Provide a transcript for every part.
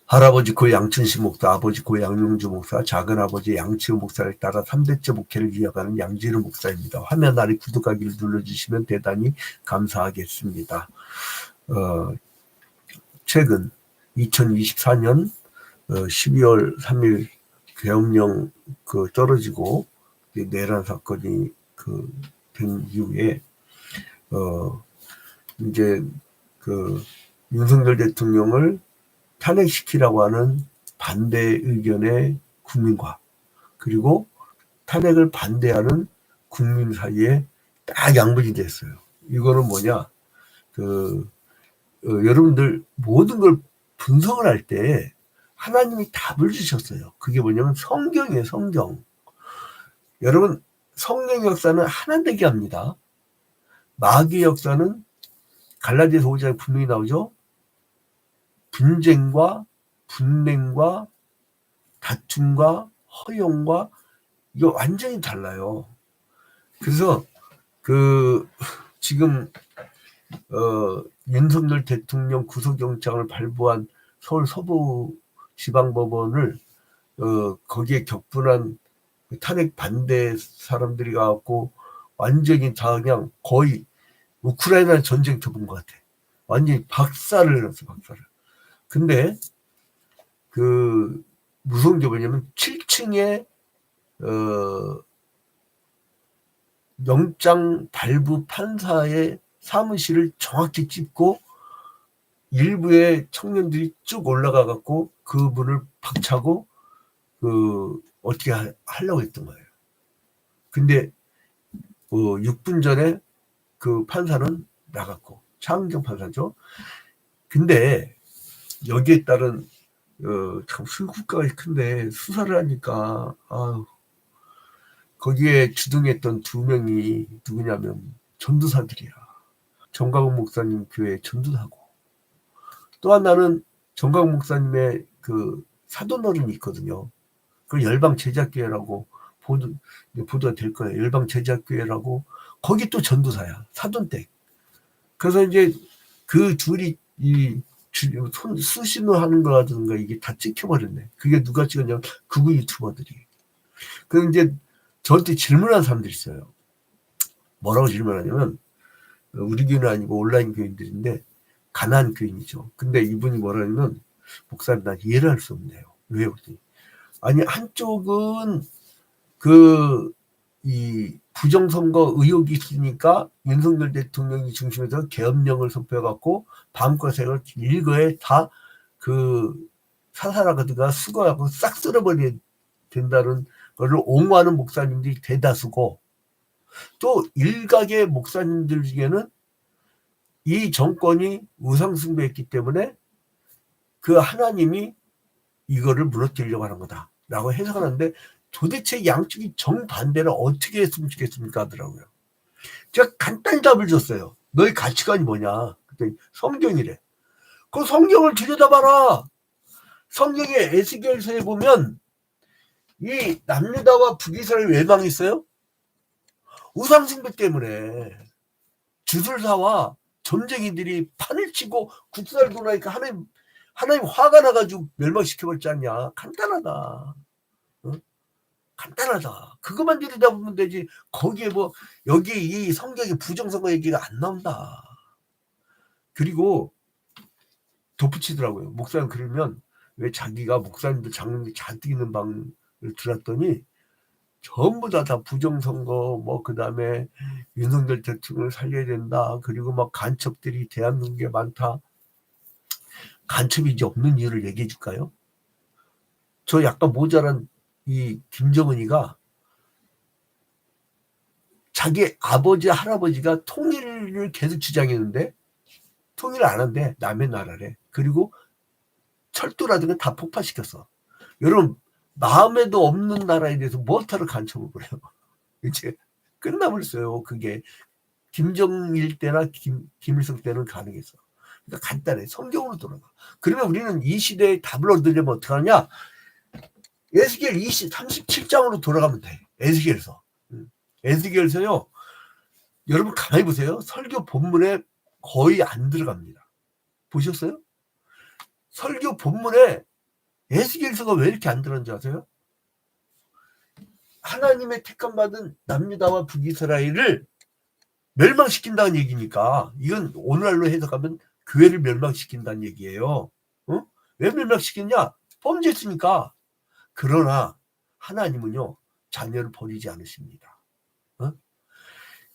할아버지 고 양춘식 목사, 아버지 고 양용주 목사, 작은아버지 양치우 목사를 따라 3대째 목회를 이어가는 양진우 목사입니다. 화면 아래 구독하기를 눌러주시면 대단히 감사하겠습니다. 최근 2024년 12월 3일 계엄령 떨어지고 내란 사건이 된 이후에 이제 윤석열 대통령을 탄핵시키라고 하는 반대 의견의 국민과 그리고 탄핵을 반대하는 국민 사이에 딱 양분이 됐어요. 이거는 뭐냐? 여러분들 모든 걸 분석을 할 때 하나님이 답을 주셨어요. 그게 뭐냐면 성경이에요, 성경. 여러분, 성령 역사는 하나 되게 합니다. 마귀의 역사는 갈라디아서 5장에 분명히 나오죠. 분쟁과 분냉과 다툼과 허용과 이거 완전히 달라요. 그래서 지금 윤석열 대통령 구속영장을 발부한 서울 서부지방법원을 거기에 격분한 탄핵 반대 사람들이 가갖고 완전히 다 그냥 거의 우크라이나 전쟁터 본 것 같아. 완전히 박살을 났어, 박살을. 근데 무서운 게 뭐냐면 7층에 영장 발부 판사의 사무실을 정확히 찍고 일부의 청년들이 쭉 올라가 갖고 그분을 박차고 어떻게 하려고 했던 거예요. 근데 6분 전에 그 판사는 나갔고, 차은경 판사죠. 근데 여기에 따른 참 술국가가 큰데 수사를 하니까 거기에 주동했던 2명이 누구냐면 전도사들이야. 정광훈 목사님 교회 전도사고, 또 하나는 정광훈 목사님의 사돈어른이 있거든요. 그 열방제자교회라고 보도가 될 거예요. 열방제자교회라고 거기 또 전도사야, 사돈댁. 그래서 이제 그 둘이 수신호 하는 거라든가 이게 다 찍혀버렸네. 그게 누가 찍었냐면 극우 유튜버들이. 그래서 이제 저한테 질문하는 사람들이 있어요. 뭐라고 질문하냐면, 우리 교회는 아니고 온라인 교인들인데 가난한 교인이죠. 근데 이분이 뭐라냐면, 목사님 난 이해를 할 수 없네요. 왜요? 아니, 한쪽은 이 부정선거 의혹이 있으니까 윤석열 대통령이 중심에서 계엄령을 선포해갖고 밤과새가 일거에 다 사사라가드가 수거하고 싹 쓸어버려야 된다는 것을 옹호하는 목사님들이 대다수고, 또 일각의 목사님들 중에는 이 정권이 우상숭배했기 때문에 하나님이 이거를 무너뜨리려고 하는 거다라고 해석하는데, 도대체 양쪽이 정반대를 어떻게 했으면 좋겠습니까 하더라고요. 제가 간단히 답을 줬어요. 너희 가치관이 뭐냐? 그랬더니 성경이래. 그 성경을 들여다봐라. 성경의 에스겔서에 보면 이 남유다와 북이스라엘 왜 망했어요? 우상숭배 때문에. 주술사와 점쟁이들이 판을 치고 국사를 돌아니까 하나님 화가 나가지고 멸망시켜버렸지 않냐. 간단하다. 간단하다. 그것만 들여다보면 되지. 거기에 여기 이 성경에 부정선거 얘기가 안 나온다. 그리고 덧붙이더라고요. 목사님 그러면 왜 자기가 목사님들 장로님들 잔뜩 있는 방을 들었더니 전부 다 부정선거, 그 다음에 윤석열 대통령을 살려야 된다. 그리고 간첩들이 대한민국에 많다. 간첩이 이제 없는 이유를 얘기해 줄까요? 저 약간 모자란 이 김정은이가 자기 아버지, 할아버지가 통일을 계속 주장했는데 통일을 안 한대. 남의 나라래. 그리고 철도라든가 다 폭파시켰어. 여러분, 마음에도 없는 나라에 대해서 뭐하러 간첩을 부려요? 이제 끝나버렸어요. 그게 김정일 때나 김일성 때는 가능했어. 그러니까 간단해. 성경으로 돌아가. 그러면 우리는 이 시대에 답을 얻으려면 어떻게 하냐? 에스겔 37장으로 돌아가면 돼. 에스겔서요. 여러분 가만히 보세요. 설교 본문에 거의 안 들어갑니다. 보셨어요? 설교 본문에 에스겔서가 왜 이렇게 안 들었는지 아세요? 하나님의 택함 받은 남유다와 북이스라엘을 멸망시킨다는 얘기니까 이건 오늘날로 해석하면 교회를 멸망시킨다는 얘기예요. 어? 왜 멸망시켰냐? 범죄했으니까. 그러나 하나님은요 자녀를 버리지 않으십니다. 어?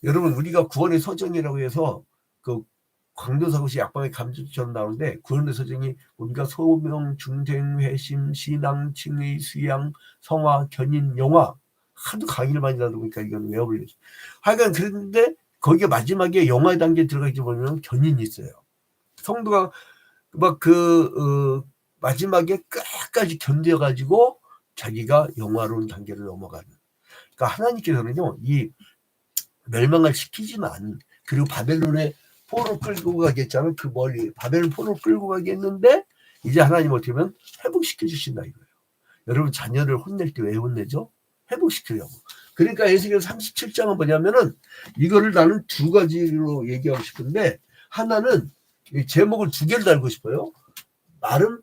여러분 우리가 구원의 서정이라고 해서 그 광도사고시 약방의 감정처럼 나오는데 구원의 서정이 우리가 소명, 중생, 회심, 신앙, 칭의, 수양, 성화, 견인, 영화 하도 강의를 많이 하다 보니까 이건 외워버렸어요. 하여간 그런데 거기에 마지막에 영화 단계에 들어가기 보면 견인이 있어요. 성도가 막 마지막에 끝까지 견뎌가지고 자기가 영화로운 단계를 넘어가는. 그러니까 하나님께서는요 이 멸망을 시키지만 그리고 바벨론에 포로 끌고 가겠잖아요. 그 멀리 바벨론 포로 끌고 가겠는데 이제 하나님 어떻게 보면 회복시켜 주신다 이거예요. 여러분 자녀를 혼낼 때 왜 혼내죠? 회복시키려고. 그러니까 에스겔 37장은 뭐냐면은 이거를 나는 두 가지로 얘기하고 싶은데 하나는 제목을 두 개를 달고 싶어요. 마른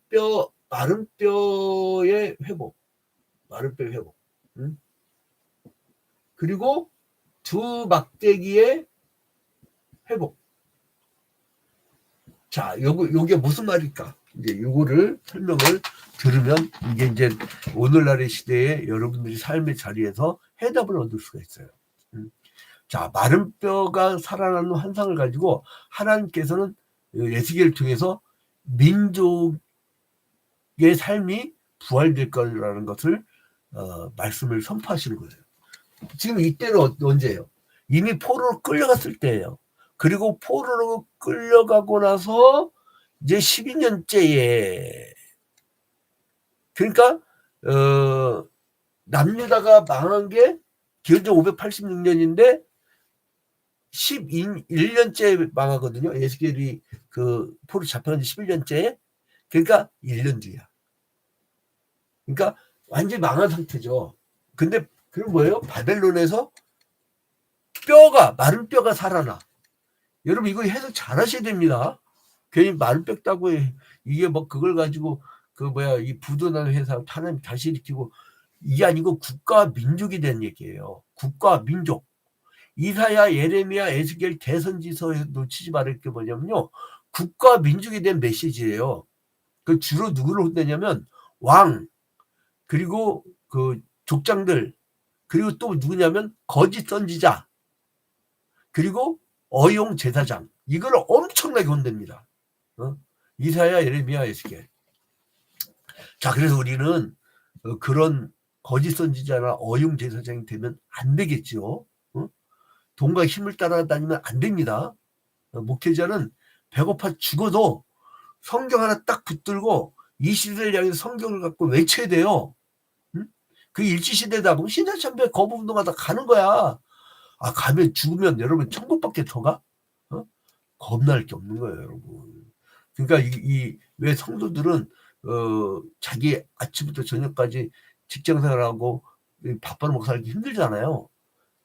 뼈의 회복. 마른 뼈의 회복. 응? 그리고 두 막대기의 회복. 자, 요게 무슨 말일까? 이제 요거를 설명을 들으면 이게 이제 오늘날의 시대에 여러분들이 삶의 자리에서 해답을 얻을 수가 있어요. 자, 마른 뼈가 살아나는 환상을 가지고 하나님께서는 에스겔을 통해서 민족의 삶이 부활될 거라는 것을 말씀을 선포하시는 거예요. 지금 이때는 언제예요? 이미 포로로 끌려갔을 때예요. 그리고 포로로 끌려가고 나서 이제 12년째에 그러니까 남유다가 망한 게 기원전 586년인데 11년째 망하거든요. 에스겔이 그 포로 잡혀간 지 11년째. 그러니까 1년 뒤야. 그러니까 완전히 망한 상태죠. 근데 그럼 뭐예요? 바벨론에서 마른 뼈가 살아나. 여러분 이거 해석 잘 하셔야 됩니다. 괜히 마른 뼈 따고 이게 뭐 그걸 가지고 이 부도난 회사 하나님 다시 일으키고 이게 아니고 국가와 민족이 된 얘기예요. 국가와 민족. 이사야, 예레미야, 에스겔 대선지서에 놓치지 말을 게 뭐냐면요. 국가와 민족에 대한 메시지예요. 그 주로 누구를 혼내냐면 왕, 그리고 그 족장들, 그리고 또 누구냐면 거짓 선지자, 그리고 어용 제사장. 이걸 엄청나게 혼냅니다. 이사야, 예레미야, 에스겔. 자, 그래서 우리는 그런 거짓 선지자나 어용 제사장이 되면 안 되겠죠. 돈과 힘을 따라다니면 안 됩니다. 목회자는 배고파 죽어도 성경 하나 딱 붙들고 이 시대를 향해서 성경을 갖고 외쳐야 돼요. 그 일제시대다 보면 신사참배 거부운동하다 가는 거야. 아, 가면 죽으면 여러분 천국밖에 더 가? 겁날 게 없는 거예요, 여러분. 그러니까 왜 성도들은 자기 아침부터 저녁까지 직장 생활하고 바빠먹고 살기 힘들잖아요.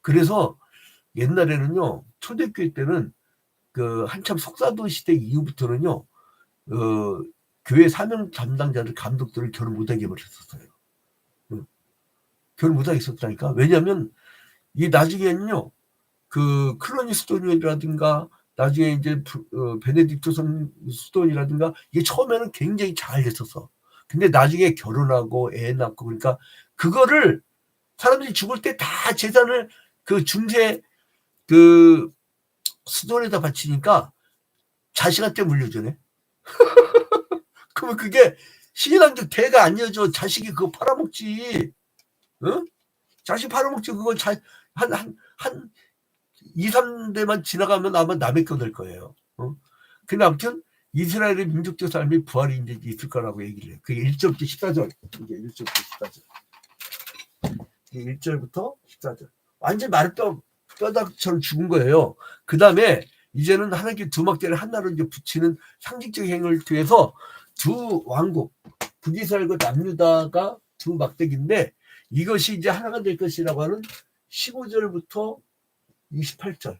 그래서 옛날에는요 초대교회 때는 그 한참 속사도 시대 이후부터는요 교회 사명 담당자들 감독들을 결혼 못하게 해버렸었어요. 결혼 못하게 했었다니까. 왜냐하면 이 나중에는요 그 클로니 수도니라든가 나중에 이제 베네딕토 수도니라든가 이게 처음에는 굉장히 잘 됐었어. 근데 나중에 결혼하고 애 낳고 그러니까 그거를 사람들이 죽을 때 다 재산을 그 중세 그 수돈에다 바치니까 자식한테 물려주네. 그러면 그게 신앙적 대가 아니어져. 자식이 그거 팔아먹지. 자식 팔아먹지. 그거 한 2, 3대만 지나가면 아마 남의 거 될 거예요. 근데 아무튼 이스라엘의 민족적 삶이 부활이 이제 있을 거라고 얘기를 해요. 그게 1절부터 14절. 이게 1절부터 14절. 이게 1절부터 14절. 완전 마른 뼈다처럼 죽은 거예요. 그 다음에 이제는 하나님께 두 막대를 하나로 이제 붙이는 상징적 행위를 통해서 두 왕국, 북이스라엘과 남유다가 두 막대기인데 이것이 이제 하나가 될 것이라고 하는 15절부터 28절.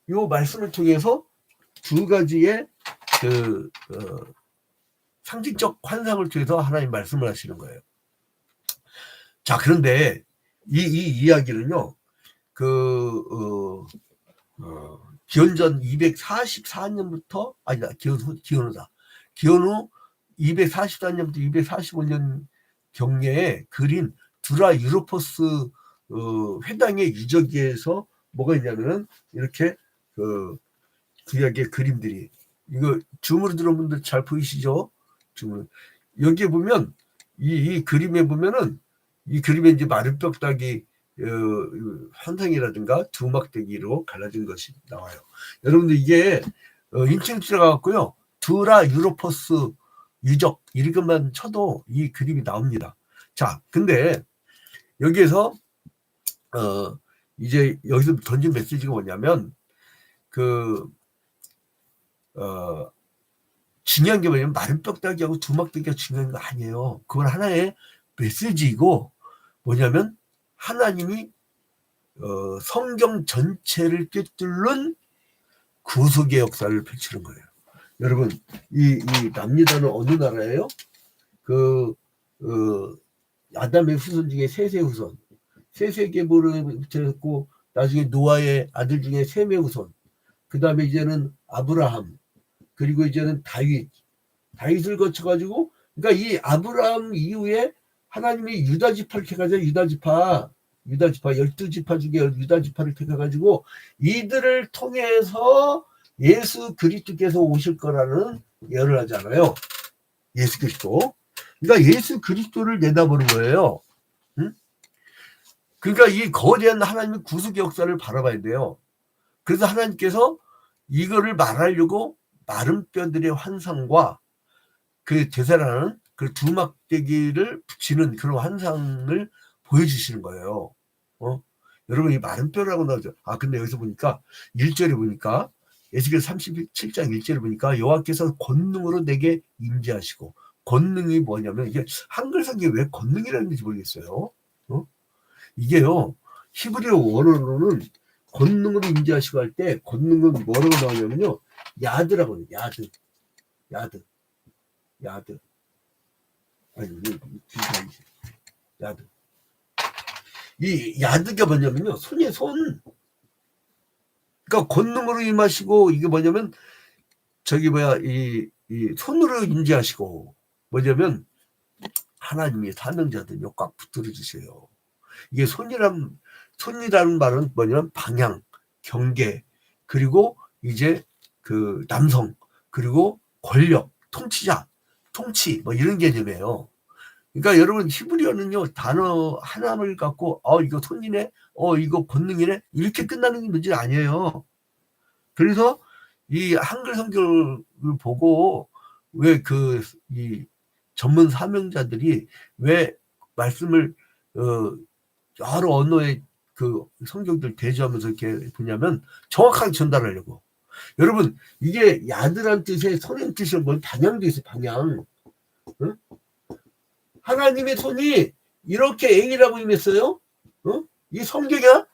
이 말씀을 통해서 두 가지의 상징적 환상을 통해서 하나님 말씀을 하시는 거예요. 자, 그런데 이 이야기는요, 기원전 244년부터, 아니다, 기원후다. 기원후 244년부터 245년 경계에 그린 두라 유로포스 회당의 유적지에서 뭐가 있냐면, 이렇게 구약의 그림들이, 이거 줌으로 들어온 분들 잘 보이시죠? 줌으로. 여기에 보면, 이 그림에 보면은, 이 그림에 이제 마른 뼈다귀 환상이라든가 두막대기로 갈라진 것이 나와요. 여러분들 이게 인칭 들어가고요. 두라 유로포스 유적 이렇게만 쳐도 이 그림이 나옵니다. 자, 근데 여기에서 이제 여기서 던진 메시지가 뭐냐면 중요한 게 뭐냐면 마른 뼈다귀하고 두막대기가 중요한 거 아니에요. 그건 하나의 메시지이고 뭐냐면 하나님이 성경 전체를 꿰뚫는 구속의 역사를 펼치는 거예요. 여러분, 이 남유다는 어느 나라예요? 아담의 후손 중에 셋의 후손, 셋의 계보를 붙였고 나중에 노아의 아들 중에 셈의 후손, 그 다음에 이제는 아브라함, 그리고 이제는 다윗을 거쳐가지고, 그러니까 이 아브라함 이후에 하나님이 유다 지파를 택하자. 유다 지파 12지파 중에 유다 지파를 택해가지고 이들을 통해서 예수 그리스도께서 오실 거라는 예언을 하잖아요. 예수 그리스도. 그러니까 예수 그리스도를 내다보는 거예요. 응? 그러니까 이 거대한 하나님의 구속의 역사를 바라봐야 돼요. 그래서 하나님께서 이거를 말하려고 마른 뼈들의 환상과 그 제사라는 그 두막대기를 붙이는 그런 환상을 보여주시는 거예요. 여러분, 이 마른 뼈라고 나오죠. 근데 여기서 보니까 1절에 보니까 에스겔 37장 1절에 보니까 여호와께서 권능으로 내게 임재하시고, 권능이 뭐냐면 이게 한글 성경에 왜 권능이라는지 모르겠어요. 이게요, 히브리어 원어로는 권능으로 임재하시고 할 때 권능은 뭐라고 나오냐면요, 야드라고 해요. 야드. 야드. 이 야드가 뭐냐면요, 손에 손. 그러니까 권능으로 임하시고, 이게 뭐냐면 이 손으로 임재하시고, 뭐냐면 하나님이 사명자들 꽉 붙들어 주세요. 이게 손이라는 말은 뭐냐면 방향, 경계, 그리고 이제 그 남성, 그리고 권력, 통치 뭐 이런 개념이에요. 그러니까 여러분, 히브리어는요, 단어 하나를 갖고 이거 손이네, 이거 권능이네, 이렇게 끝나는 문제 아니에요. 그래서 이 한글 성경을 보고 왜 이 전문 사명자들이 왜 말씀을 여러 언어의 그 성경들 대조하면서 이렇게 보냐면 정확하게 전달하려고. 여러분, 이게 야드란 뜻의 손의 뜻이 뭐 방향도 있어요. 방향. 응? 하나님의 손이 이렇게 A라고 임했어요. 이 성경이야.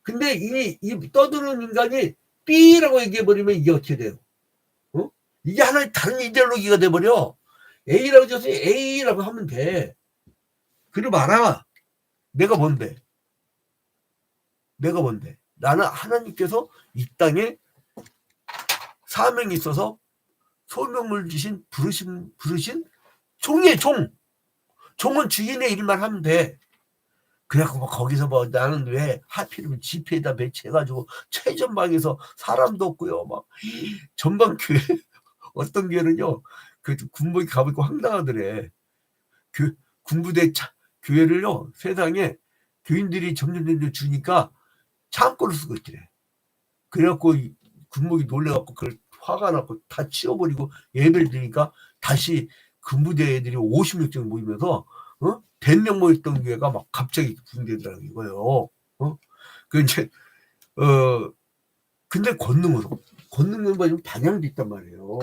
근데 이 떠드는 인간이 B라고 얘기해버리면 이게 어떻게 돼요? 이게 하나의 다른 이데올로기가 돼버려. A라고 해서 A라고 하면 돼. 그리고 말아. 내가 뭔데? 나는 하나님께서 이 땅에 사명이 있어서 소명을 주신 부르신 종이에요. 종은 주인의 일만 하면 돼. 그래갖고 거기서 나는 왜 하필이면 집회에다 배치해가지고 최전방에서 사람도 없고요. 막 전방교회 어떤 교회는요, 그 군복이 가보니까 황당하더래. 그 군부대 교회를요, 세상에 교인들이 점점 주니까 창고를 쓰고 있더래. 그래갖고 군복이 놀래갖고 그걸 화가 나고 다 치워버리고 예배를 드리니까 다시 군부대 애들이 50명 정도 모이면서 100명 모였던 교회가 막 갑자기 붕괴되더라고 이거예요. 그 이제 근데 권능은 뭐냐면 방향도 있단 말이에요.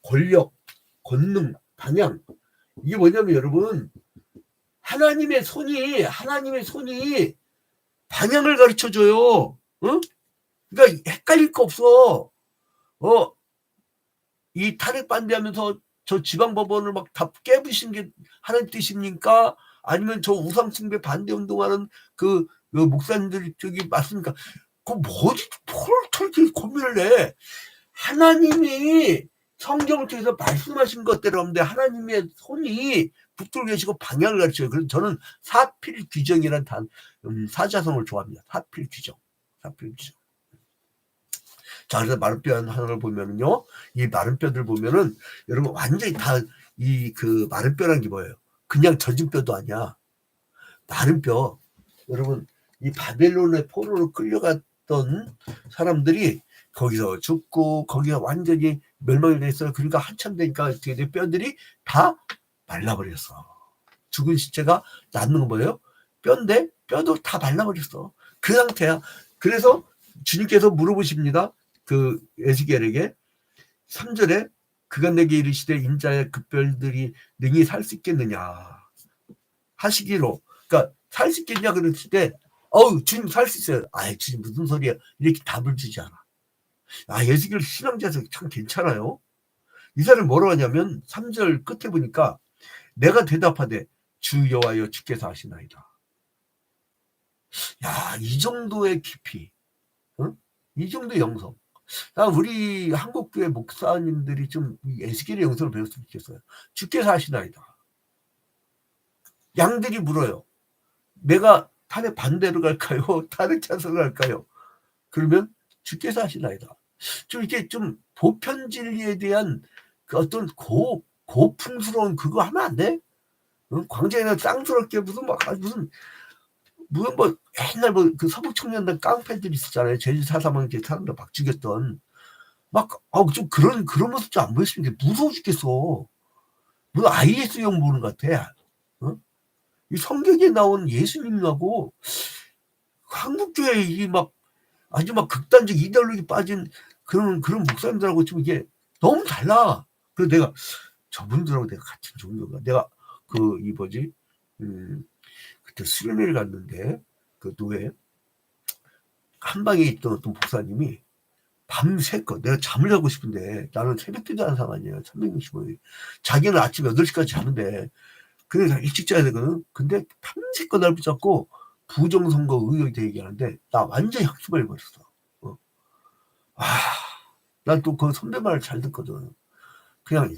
권력, 권능, 방향. 이게 뭐냐면 여러분, 하나님의 손이 방향을 가르쳐줘요. 그러니까 헷갈릴 거 없어. 이 탄핵 반대하면서 저 지방법원을 막 다 깨부신 게 하나님 뜻입니까? 아니면 저 우상숭배 반대 운동하는 그 목사님들 저기 맞습니까? 그 뭐지? 폴털기 고민을 해. 하나님이 성경을 통해서 말씀하신 것대로 하는데 하나님의 손이 붙들고 계시고 방향을 가르쳐요. 그래서 저는 사필 규정이라는 사자성을 좋아합니다. 사필 규정. 사필 규정. 자, 그래서 마른 뼈 하나를 보면은요, 이 마른 뼈들 보면은 여러분 완전히 다 이 그 마른 뼈라는 게 뭐예요? 그냥 젖은 뼈도 아니야. 마른 뼈. 여러분 이 바벨론의 포로로 끌려갔던 사람들이 거기서 죽고 거기가 완전히 멸망이 됐어요. 그러니까 한참 되니까 뼈들이 다 말라버렸어. 죽은 시체가 남는 건 뭐예요? 뼈인데 뼈도 다 말라버렸어. 그 상태야. 그래서 주님께서 물어보십니다. 그 에스겔에게 3절에 그가 내게 이르시되 인자의 그 뼈들이 능히 살 수 있겠느냐 하시기로. 그러니까 살 수 있겠냐 그랬을 때 주님 살 수 있어요. 주님 무슨 소리야. 이렇게 답을 주지 않아. 에스겔 신앙자에서 참 괜찮아요. 이 사람이 뭐라고 하냐면 3절 끝에 보니까 내가 대답하되 주 여호와여 주께서 하시나이다. 야, 이 정도의 깊이, 응? 이 정도의 영성. 우리 한국교회 목사님들이 좀 에스겔의 영성을 배웠으면 좋겠어요. 주께서 하시나이다. 양들이 물어요. 내가 탄핵 반대로 갈까요? 탄핵 찬성을 할까요? 그러면 주께서 하시나이다. 좀 이렇게 좀 보편 진리에 대한 그 어떤 고풍스러운 그거 하면 안 돼? 응? 광장에서 쌍스럽게 무슨 뭐 옛날 그 서북 청년단 깡패들 있었잖아요. 제주 4.3항제 사람들 막 죽였던 좀 그런 모습 좀 안 보였으면 무서워 죽겠어. 무슨 IS용 보는 것 같아. 어? 이 성경에 나온 예수님하고 한국교회 아주 극단적 이데올로기 빠진 그런 목사님들하고 좀 이게 너무 달라. 그래서 내가 저분들하고 내가 같은 종교가 내가 그때 수련회를 갔는데 그 노예 한방에 있던 어떤 목사님이 밤새껏 내가 잠을 자고 싶은데 나는 새벽기도 하는 상황이에요. 365일. 자기는 아침 8시까지 자는데 그래서 일찍 자야 되거든. 근데 밤새껏 날 붙잡고 부정선거 의혹에 대해 얘기하는데 나 완전히 학습을 해버렸어. 난 또 그 선배 말을 잘 듣거든. 그냥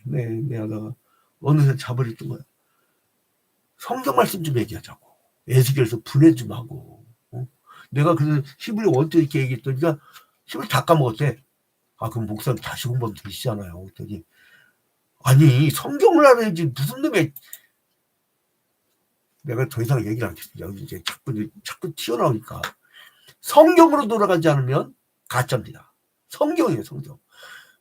네 하다가 어느새 자버렸던 거야. 성경 말씀 좀 얘기하자고. 에스겔에서 분해 좀 하고. 내가 그래서 히브리 원조 이렇게 얘기했더니까 히브리 다 까먹었대. 그럼 목사님 다시 공부하면 되시잖아요. 그랬더니 아니 성경을 알아야지 무슨 놈의 내가 더 이상 얘기를 안 했습니다. 여기 이제 자꾸 튀어나오니까 성경으로 돌아가지 않으면 가짜입니다. 성경이에요, 성경.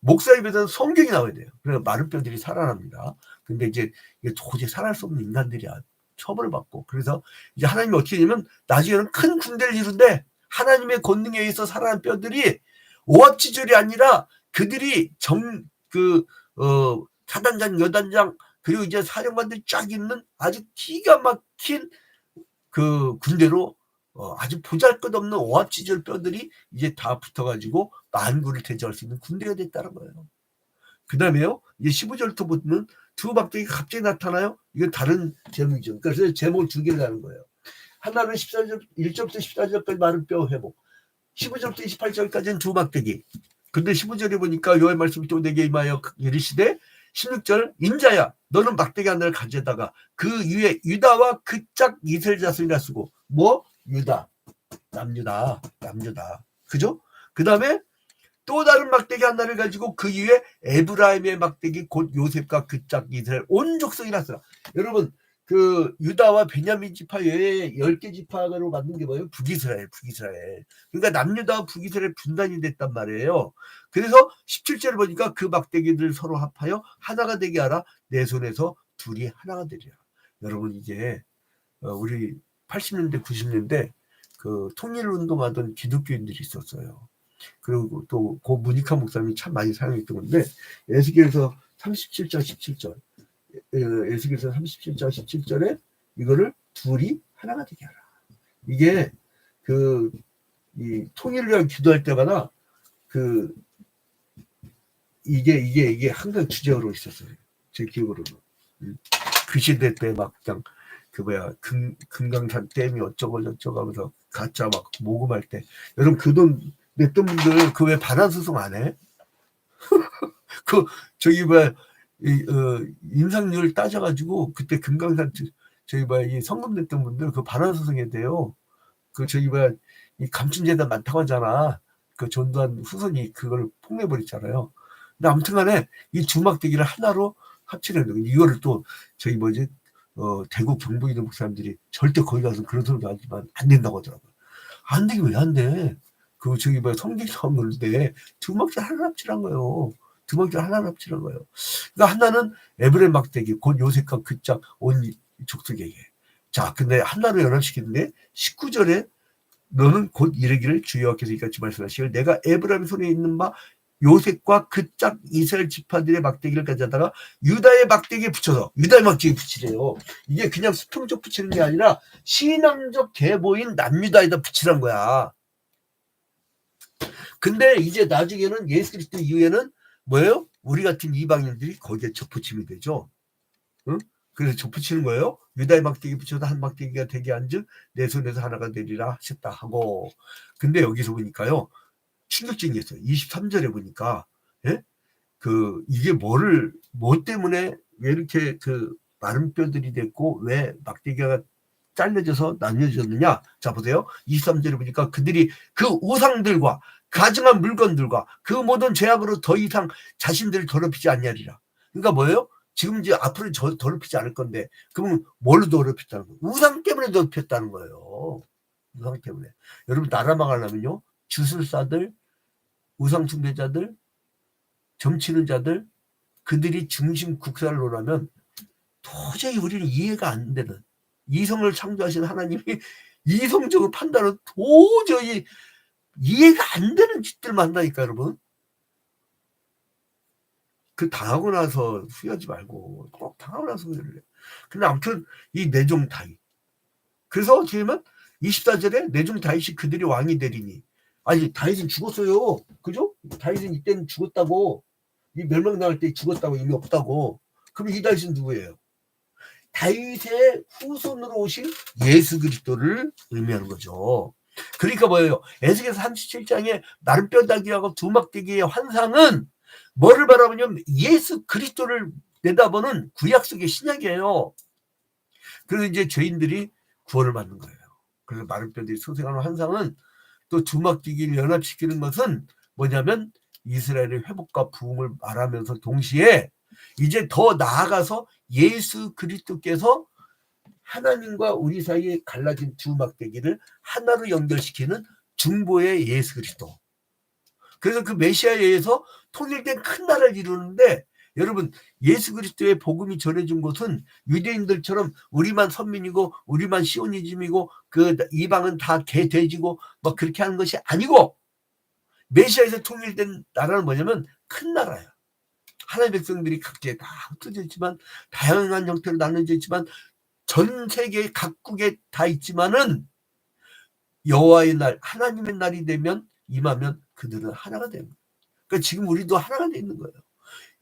목사 입에서는 성경이 나와야 돼요. 그래서 마른 뼈들이 살아납니다. 근데 이제 이게 도저히 살아날 수 없는 인간들이야. 처벌을 받고. 그래서 이제 하나님이 어떻게 되냐면 나중에는 큰 군대를 이룬데 하나님의 권능에 의해서 살아난 뼈들이 오합지졸이 아니라 그들이 사단장, 여단장, 그리고 이제 사령관들이 쫙 있는 아주 기가 막힌 그 군대로 아주 보잘것없는 오합지졸 뼈들이 이제 다 붙어가지고 만국을 대적할 수 있는 군대가 됐다는 거예요. 그 다음에요, 이제 15절부터 보면 두 막대기가 갑자기 나타나요. 이건 다른 제목이죠. 그래서 제목을 두 개를 하는 거예요. 하나는 14절, 1절부터 14절까지 마른 뼈 회복. 15절부터 28절까지는 두 막대기. 근데 15절에 보니까 여호와의 말씀이 또 내게 임하여 이르시되 16절 인자야 너는 막대기 하나를 가져다가 그 위에 유다와 그 짝 이스라엘 자손이라 쓰고 유다 남유다 그죠? 그 다음에 또 다른 막대기 하나를 가지고 그 위에 에브라임의 막대기 곧 요셉과 그 짝 이스라엘 온 족속이라 쓰라. 여러분 그 유다와 베냐민 지파 외에 10개 지파로 만든 게 뭐예요? 북이스라엘. 그러니까 남유다와 북이스라엘 분단이 됐단 말이에요. 그래서 17절을 보니까 그 막대기들 서로 합하여 하나가 되게 하라. 내 손에서 둘이 하나가 되리라. 여러분 이제 우리 80년대 90년대 그 통일운동하던 기독교인들이 있었어요. 그리고 또 고 문익환 목사님이 참 많이 사용했던 건데 에스겔에서 37장 17절 에스겔에서 37장 17절에 이거를 둘이 하나가 되게 하라. 이게 이 통일을 위한 기도할 때마다 이게 항상 주제로 있었어요. 제 기억으로는. 그 시대 때 막 그냥 그 뭐야 금강산 댐이 어쩌고 저쩌고 하면서 가짜 막 모금할 때 여러분 그 돈 냈던 분들 그 왜 반환수송 안 해? 그 저기 뭐야 인상률 따져가지고 그때 금강산 저기 뭐야 이 성금 냈던 분들 그 반환수송해야 돼요. 그 저기 뭐야 이 감춘재단 많다고 하잖아. 그 전두환 후손이 그걸 폭내버렸잖아요. 근데 아무튼간에 이 주막대기를 하나로 합치는 거예요. 이거를 또 저기 뭐지 대구 경북 이런 사람들이 절대 거기 가서 그런 소리도 하지만 안 된다고 하더라고요. 안 되긴 왜 안 돼? 그 저기 뭐야 성경처럼 놀는데 주막대 하나 합치란 거예요. 주막대 하나 합치란 거예요. 그러니까 하나는 에브레 막대기 곧 요셉과 그짝 온 족속에게. 자, 근데 하나로 연합시키는데 19절에 너는 곧 이르기를 주 여호와께서 이같이 말씀하시길 내가 에브라임 손에 있는 바 요셉과 그 짝 이스라엘 지파들의 막대기를 가져다가 유다의 막대기에 붙여서 유다의 막대기에 붙이래요. 이게 그냥 수평적 붙이는 게 아니라 신앙적 계보인 남유다에다 붙이란 거야. 근데 이제 나중에는 예수 그리스도 이후에는 뭐예요? 우리 같은 이방인들이 거기에 접붙임이 되죠. 응? 그래서 접붙이는 거예요. 유다의 막대기 붙여서 한 막대기가 되게 한즉 내 손에서 하나가 되리라 하셨다 하고. 근데 여기서 보니까요. 충격적인 게 있어요. 23절에 보니까 예? 그 이게 뭐 때문에 왜 이렇게 그 마른 뼈들이 됐고 왜 막대기가 잘려져서 나뉘어졌느냐. 자 보세요. 23절에 보니까 그들이 그 우상들과 가증한 물건들과 그 모든 죄악으로 더 이상 자신들을 더럽히지 않냐리라. 그러니까 뭐예요? 지금 이제 앞으로 더럽히지 않을 건데 그러면 뭘로 더럽혔다는 거예요? 우상 때문에 더럽혔다는 거예요. 우상 때문에. 여러분 나라 망하려면요. 주술사들, 우상 숭배자들, 점치는 자들 그들이 중심 국사를 논하면 도저히 우리는 이해가 안 되는 이성을 창조하신 하나님이 이성적으로 판단은 도저히 이해가 안 되는 짓들만 한다니까 여러분. 그 당하고 나서 후회하지 말고 꼭 당하고 나서 후회를 해. 근데 아무튼 이 내종 다윗. 그래서 어떻게 보면 24절에 내종 다윗이 그들이 왕이 되리니 아니 다윗은 죽었어요. 그죠? 다윗은 이때는 죽었다고. 이 멸망당할 때 죽었다고 의미 없다고. 그럼 이 다윗은 누구예요? 다윗의 후손으로 오신 예수 그리스도를 의미하는 거죠. 그러니까 뭐예요? 에스겔서 37장에 마른 뼈다귀하고 두막대기의 환상은 뭐를 바라보냐면 예수 그리스도를 내다보는 구약 속의 신약이에요. 그래서 이제 죄인들이 구원을 받는 거예요. 그래서 마른 뼈들이 소생하는 환상은 또 두막대기를 연합시키는 것은 뭐냐면 이스라엘의 회복과 부흥을 말하면서 동시에 이제 더 나아가서 예수 그리스도께서 하나님과 우리 사이에 갈라진 두 막대기를 하나로 연결시키는 중보의 예수 그리스도. 그래서 그 메시아에 의해서 통일된 큰 나라를 이루는데 여러분 예수 그리스도의 복음이 전해진 곳은 유대인들처럼 우리만 선민이고 우리만 시오니즘이고 그 이방은 다 개돼지고 막 그렇게 하는 것이 아니고 메시아에서 통일된 나라는 뭐냐면 큰 나라야. 하나님의 백성들이 각지에 다 흩어져 있지만 다양한 형태로 나눠져 있지만 전 세계 각국에 다 있지만은 여호와의 날 하나님의 날이 되면 임하면 그들은 하나가 됩니다. 그러니까 지금 우리도 하나가 돼 있는 거예요.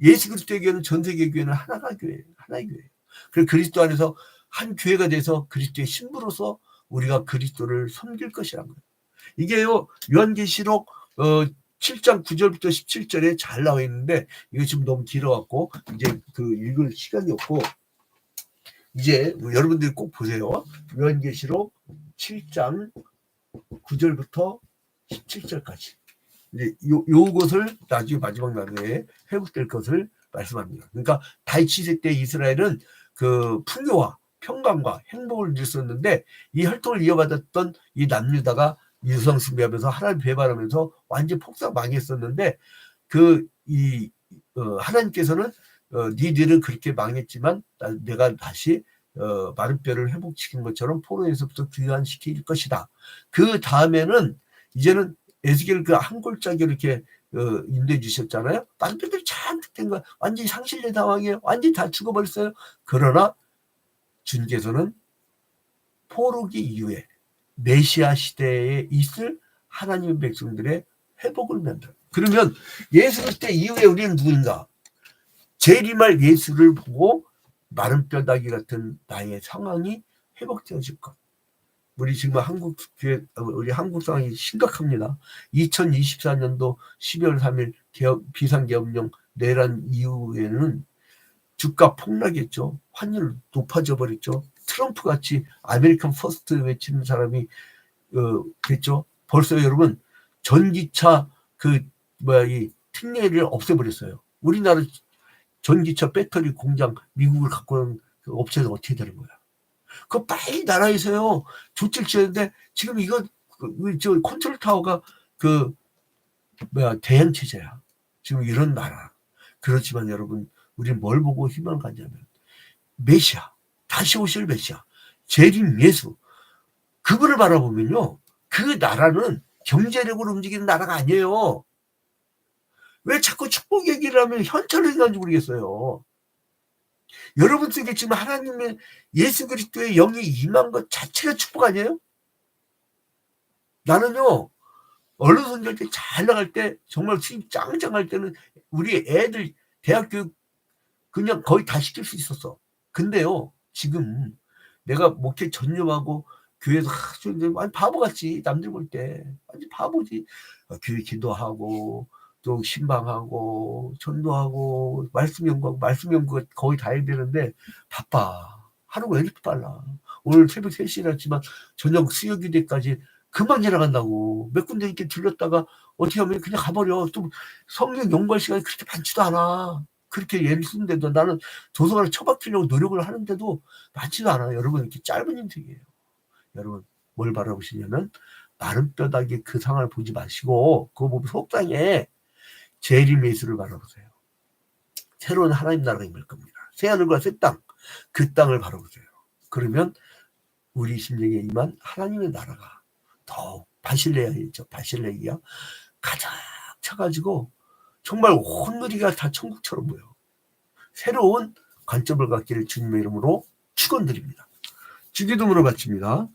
예수 그리스도의 교회는 전 세계 교회는 하나가 교회예요. 하나의 교회예요. 그래서 그리스도 안에서 한 교회가 돼서 그리스도의 신부로서 우리가 그리스도를 섬길 것이라는 거예요. 이게요 요한계시록 7장 9절부터 17절에 잘 나와 있는데 이거 지금 너무 길어갖고 이제 그 읽을 시간이 없고 이제 여러분들이 꼭 보세요. 요한계시록 7장 9절부터 17절까지 이제 요것을 나중에 마지막 날에 회복될 것을 말씀합니다. 그러니까 다윗 시대 때 이스라엘은 그 풍요와 평강과 행복을 누렸었는데 이 혈통을 이어받았던 이 남유다가 유성 숭배하면서 하나님 배반하면서 완전 폭삭 망했었는데 하나님께서는 니들은 그렇게 망했지만 내가 다시 마른 뼈를 회복시킨 것처럼 포로에서부터 귀환시킬 것이다. 그 다음에는 이제는 에스겔 그 한 골짜기 이렇게 인도해 주셨잖아요. 마른 뼈들이 잔뜩 된 거야. 완전히 상실된 상황이에요. 완전히 다 죽어버렸어요. 그러나 주님께서는 포로기 이후에 메시아 시대에 있을 하나님의 백성들의 회복을 만들어. 그러면 예수 그리스도 이후에 우리는 누구인가? 재림할 예수를 보고 마른 뼈다귀 같은 나의 상황이 회복되어질 것. 우리 지금 우리 한국 상황이 심각합니다. 2024년도 12월 3일 비상계엄령 내란 이후에는 주가 폭락했죠. 환율 높아져 버렸죠. 트럼프 같이 아메리칸 퍼스트 외치는 사람이 됐죠. 벌써 여러분 전기차 이 특례를 없애버렸어요. 우리나라 전기차 배터리 공장 미국을 갖고 온 그 업체는 어떻게 되는 거야? 그거 빨리 나라에서요 조치를 취했는데 지금 이거 저 컨트롤 타워가 대행 체제야. 지금 이런 나라. 그렇지만 여러분 우리 뭘 보고 희망을 갖냐면 메시아, 다시 오실 메시아, 재림 예수, 그거를 바라보면요 그 나라는 경제력으로 움직이는 나라가 아니에요. 왜 자꾸 축복 얘기를 하면 현찰을 생각하는지 모르겠어요. 여러분 속에 지금 하나님의 예수 그리스도의 영이 임한 것 자체가 축복 아니에요? 나는요 언론 선교할 때 잘 나갈 때 정말 수입 짱짱할 때는 우리 애들 대학 교육 그냥 거의 다 시킬 수 있었어. 근데요 지금 내가 목회 전념하고 교회에서 완전 바보같이 남들 볼 때 완전 바보지. 교회 기도하고 또 신방하고 전도하고 말씀 연구가 거의 다 해야 되는데 바빠. 하루가 왜 이렇게 빨라. 오늘 새벽 3시에 일어났지만 저녁 수요기대까지 금방 지나간다고. 몇 군데 이렇게 들렸다가 어떻게 하면 그냥 가버려. 또 성경 연구할 시간이 그렇게 많지도 않아. 그렇게 예를 쓰는데도 나는 도서관을 처박히려고 노력을 하는데도 많지도 않아요. 여러분 이렇게 짧은 인생이에요. 여러분 뭘 바라보시냐면 마른 뼈다귀 그 상황을 보지 마시고 그거 보면 속상해. 재림 예수를 바라보세요. 새로운 하나님 나라가 임할 겁니다. 새하늘과 새 땅, 그 땅을 바라보세요. 그러면 우리 심령에 임한 하나님의 나라가 더욱 바실레아이죠. 바실레이아 가득 차가지고 정말 온 누리가 다 천국처럼 보여. 새로운 관점을 갖기를 주님의 이름으로 축원드립니다. 주기도문을 바칩니다.